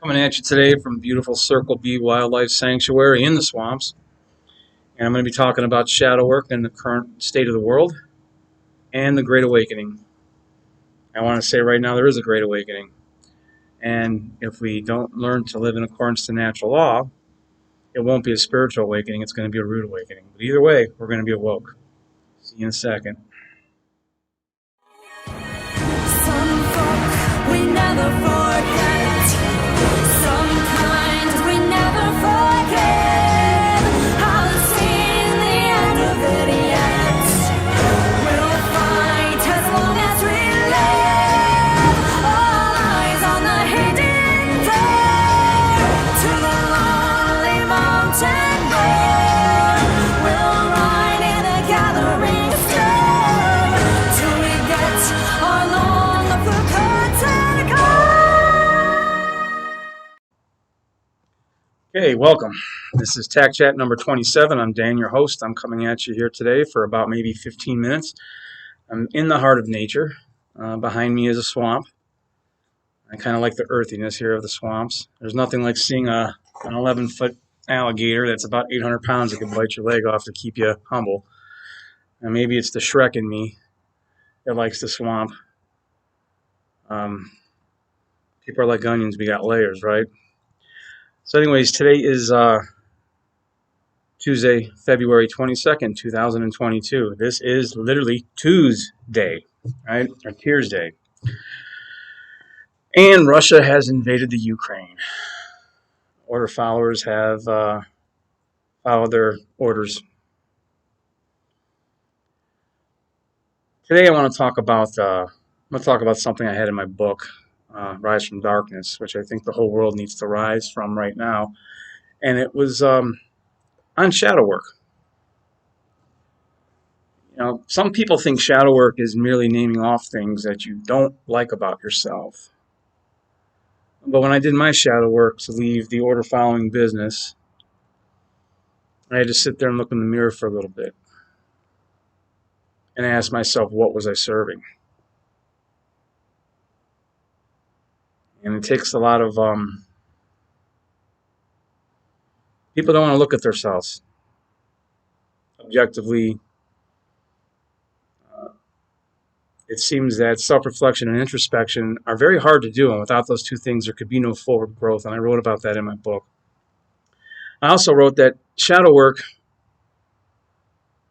Coming at you today from beautiful Circle B Wildlife Sanctuary in the swamps. And I'm going to be talking about shadow work and the current state of the world and the Great Awakening. I want to say right now there is a Great Awakening. And if we don't learn to live in accordance to natural law, it won't be a spiritual awakening, it's going to be a rude awakening. But either way, we're going to be awoke. See you in a second. Some folk we never forget. Some kind we never forget. Haven't seen the end of it yet. We'll fight as long as we live. All eyes on the hidden door to the lonely mountain road. We'll ride in a gathering storm till we get our long forgotten goal. Okay, welcome. This is Tac Chat number 27. I'm Dan, your host. I'm coming at you here today for about maybe 15 minutes. I'm in the heart of nature. Behind me is a swamp. I kind of like the earthiness here of the swamps. There's nothing like seeing an 11-foot alligator that's about 800 pounds that can bite your leg off to keep you humble. And maybe it's the Shrek in me that likes the swamp. People are like onions. We got layers, right? So anyways, today is Tuesday, February 22nd, 2022. This is literally Tuesday, right? Or Tears Day. And Russia has invaded the Ukraine. Order followers have followed their orders. Today I want to talk about something I had in my book, Rise from Darkness, which I think the whole world needs to rise from right now. And it was on shadow work. You know, some people think shadow work is merely naming off things that you don't like about yourself. But when I did my shadow work to leave the order following business, I had to sit there and look in the mirror for a little bit and ask myself, what was I serving? And it takes a lot of people don't want to look at themselves objectively. It seems that self-reflection and introspection are very hard to do, and without those two things, there could be no forward growth. And I wrote about that in my book. I also wrote that shadow work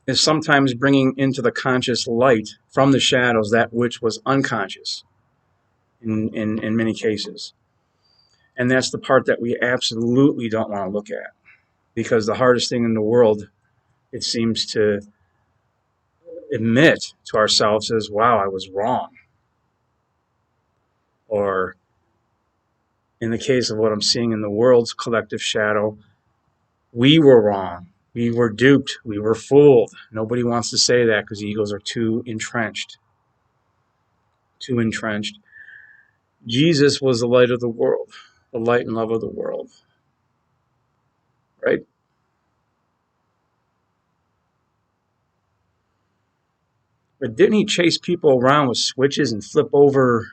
is sometimes bringing into the conscious light from the shadows that which was unconscious in many cases. And that's the part that we absolutely don't want to look at, because the hardest thing in the world, it seems, to admit to ourselves is, wow, I was wrong. Or in the case of what I'm seeing in the world's collective shadow, we were wrong. We were duped. We were fooled. Nobody wants to say that because egos are too entrenched. Too entrenched. Jesus was the light of the world, the light and love of the world. Right? But didn't he chase people around with switches and flip over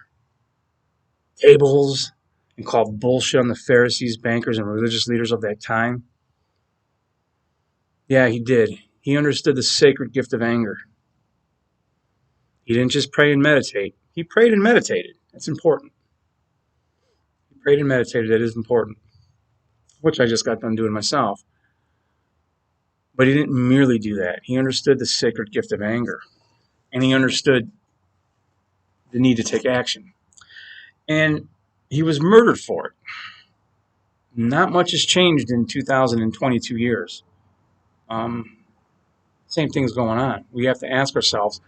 tables and call bullshit on the Pharisees, bankers, and religious leaders of that time? Yeah, he did. He understood the sacred gift of anger. He didn't just pray and meditate. He prayed and meditated. That's important. He prayed and meditated. That is important, which I just got done doing myself. But he didn't merely do that. He understood the sacred gift of anger. And he understood the need to take action. And he was murdered for it. Not much has changed in 2022 years. Same thing's going on. We have to ask ourselves,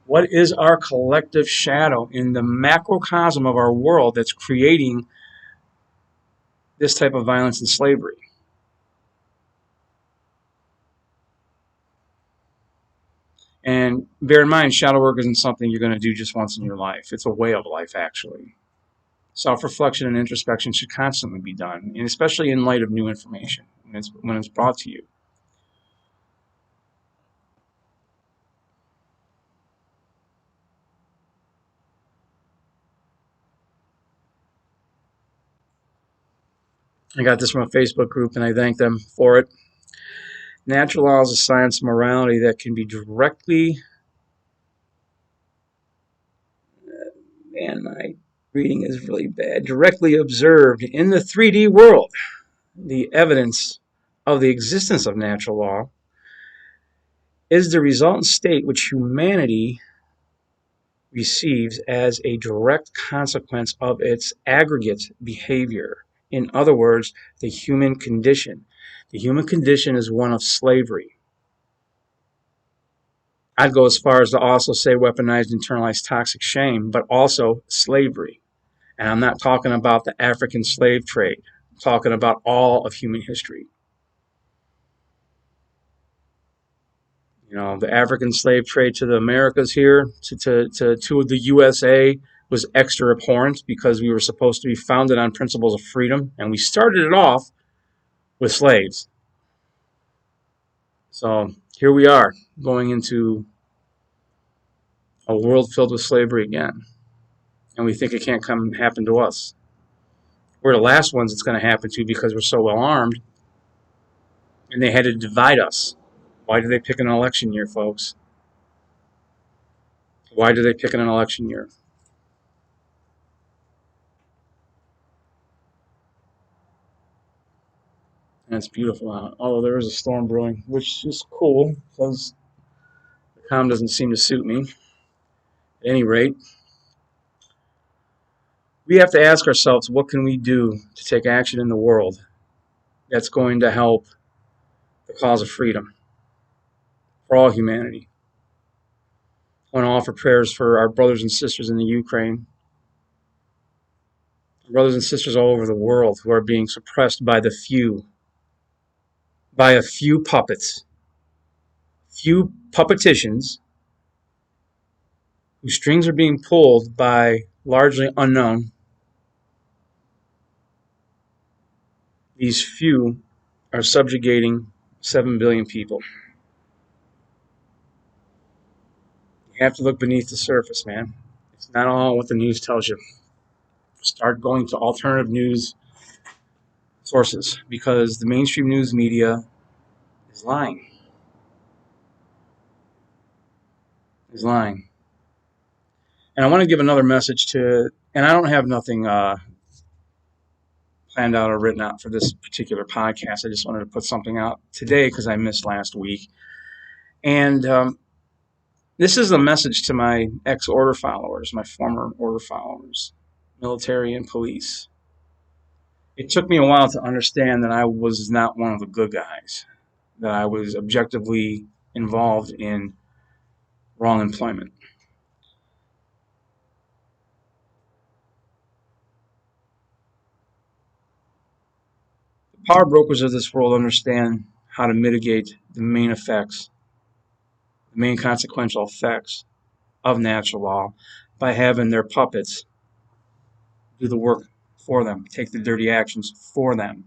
what is our collective shadow in the macrocosm of our world that's creating this type of violence and slavery? And bear in mind, shadow work isn't something you're going to do just once in your life. It's a way of life, actually. Self-reflection and introspection should constantly be done, and especially in light of new information when it's brought to you. I got this from a Facebook group, and I thank them for it. Natural law is a science of morality that can be directly, man, my reading is really bad, directly observed in the 3D world. The evidence of the existence of natural law is the resultant state which humanity receives as a direct consequence of its aggregate behavior. In other words, the human condition. The human condition is one of slavery. I'd go as far as to also say weaponized, internalized toxic shame, but also slavery. And I'm not talking about the African slave trade. I'm talking about all of human history. You know, the African slave trade to the Americas here, to the USA, was extra abhorrent because we were supposed to be founded on principles of freedom, and we started it off with slaves. So here we are, going into a world filled with slavery again, and we think it can't come happen to us. We're the last ones it's going to happen to because we're so well armed, and they had to divide us. Why do they pick an election year, folks? Why do they pick an election year? And it's beautiful out. Although there is a storm brewing, which is cool because the calm doesn't seem to suit me. At any rate, we have to ask ourselves, what can we do to take action in the world that's going to help the cause of freedom for all humanity? I want to offer prayers for our brothers and sisters in the Ukraine, brothers and sisters all over the world who are being suppressed by the few, by a few puppets, few puppeticians whose strings are being pulled by largely unknown. These few are subjugating 7 billion people. You have to look beneath the surface, man. It's not all what the news tells you. Start going to alternative news sources because the mainstream news media is lying. Is lying. And I want to give another message to, and I don't have nothing planned out or written out for this particular podcast. I just wanted to put something out today because I missed last week. And this is a message to my ex-order followers, my former order followers, military and police. It took me a while to understand that I was not one of the good guys, that I was objectively involved in wrong employment. The power brokers of this world understand how to mitigate the main effects, the main consequential effects of natural law by having their puppets do the work for them, take the dirty actions for them.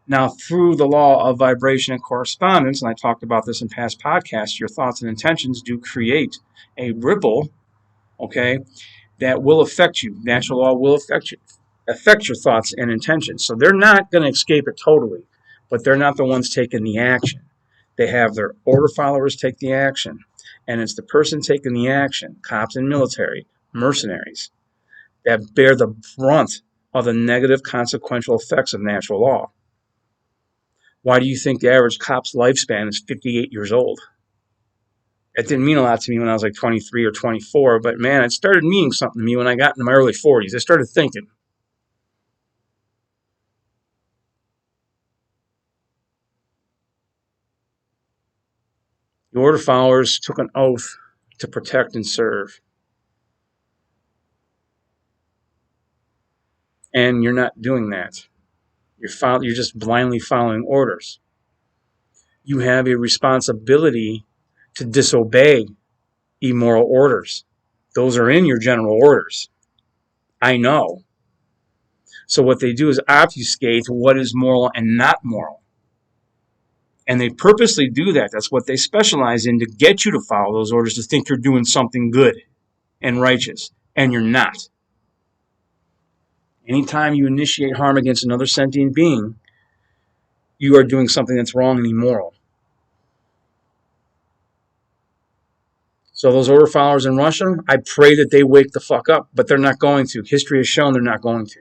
Now, through the law of vibration and correspondence, and I talked about this in past podcasts, your thoughts and intentions do create a ripple, okay, that will affect you. Natural law will affect your thoughts and intentions. So they're not going to escape it totally, but they're not the ones taking the action. They have their order followers take the action, and it's the person taking the action, cops and military, mercenaries, that bear the brunt of the negative consequential effects of natural law. Why do you think the average cop's lifespan is 58 years old? It didn't mean a lot to me when I was like 23 or 24, but man, it started meaning something to me when I got into my early 40s. I started thinking. The order followers took an oath to protect and serve. And you're not doing that. You're just blindly following orders. You have a responsibility to disobey immoral orders. Those are in your general orders. I know. So what they do is obfuscate what is moral and not moral. And they purposely do that. That's what they specialize in, to get you to follow those orders, to think you're doing something good and righteous. And you're not. Anytime you initiate harm against another sentient being, you are doing something that's wrong and immoral. So those order followers in Russia, I pray that they wake the fuck up, but they're not going to. History has shown they're not going to.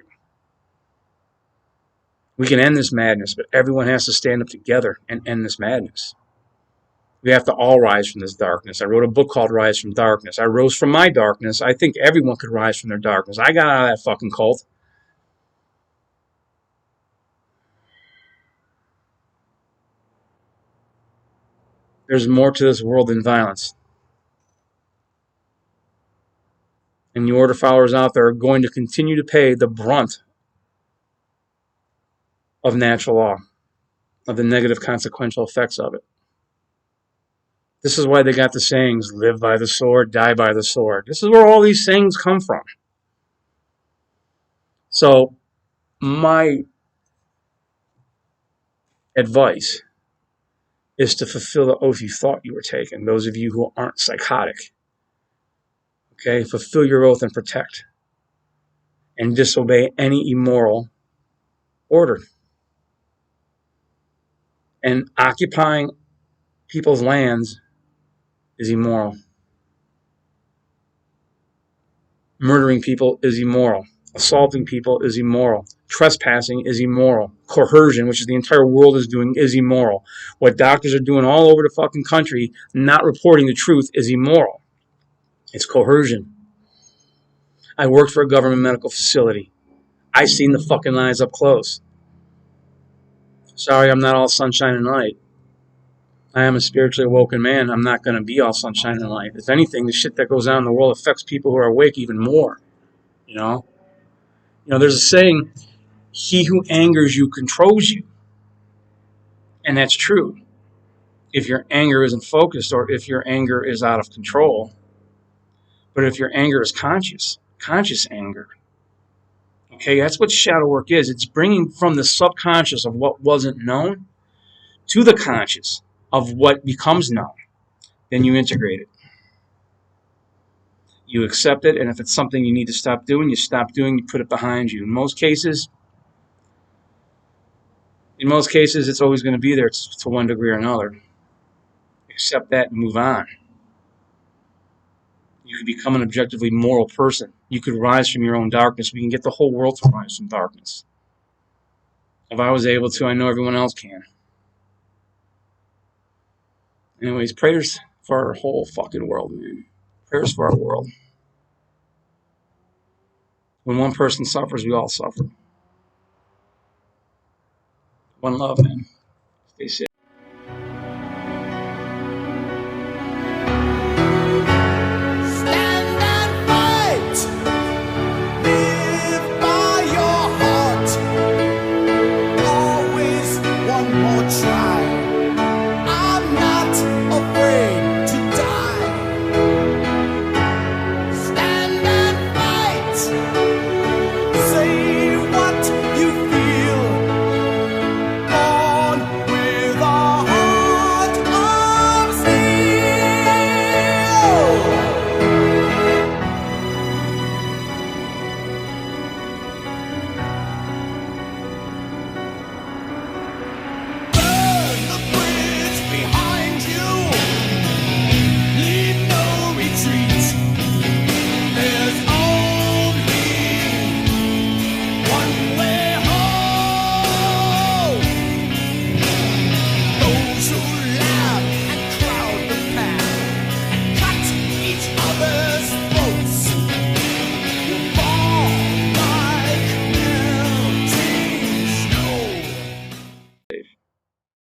We can end this madness, but everyone has to stand up together and end this madness. We have to all rise from this darkness. I wrote a book called Rise from Darkness. I rose from my darkness. I think everyone could rise from their darkness. I got out of that fucking cult. There's more to this world than violence. And the order followers out there are going to continue to pay the brunt of natural law, of the negative consequential effects of it. This is why they got the sayings, live by the sword, die by the sword. This is where all these sayings come from. So my advice is to fulfill the oath you thought you were taking. Those of you who aren't psychotic, okay, fulfill your oath and protect and disobey any immoral order. And occupying people's lands is immoral. Murdering people is immoral. Assaulting people is immoral. Trespassing is immoral. Coercion, which is the entire world is doing, is immoral. What doctors are doing all over the fucking country, not reporting the truth, is immoral. It's coercion. I worked for a government medical facility. I seen the fucking lies up close. Sorry, I'm not all sunshine and light. I am a spiritually awoken man. I'm not going to be all sunshine and light. If anything, the shit that goes on in the world affects people who are awake even more. You know, there's a saying, he who angers you controls you. And that's true. If your anger isn't focused or if your anger is out of control. But if your anger is conscious anger, okay, that's what shadow work is. It's bringing from the subconscious of what wasn't known to the conscious of what becomes known. Then you integrate it. You accept it, and if it's something you need to stop doing, you stop doing, you put it behind you. In most cases, it's always going to be there to one degree or another. Accept that and move on. You could become an objectively moral person. You could rise from your own darkness. We can get the whole world to rise from darkness. If I was able to, I know everyone else can. Anyways, prayers for our whole fucking world, man. Prayers for our world. When one person suffers, we all suffer. One love, man. Stay safe.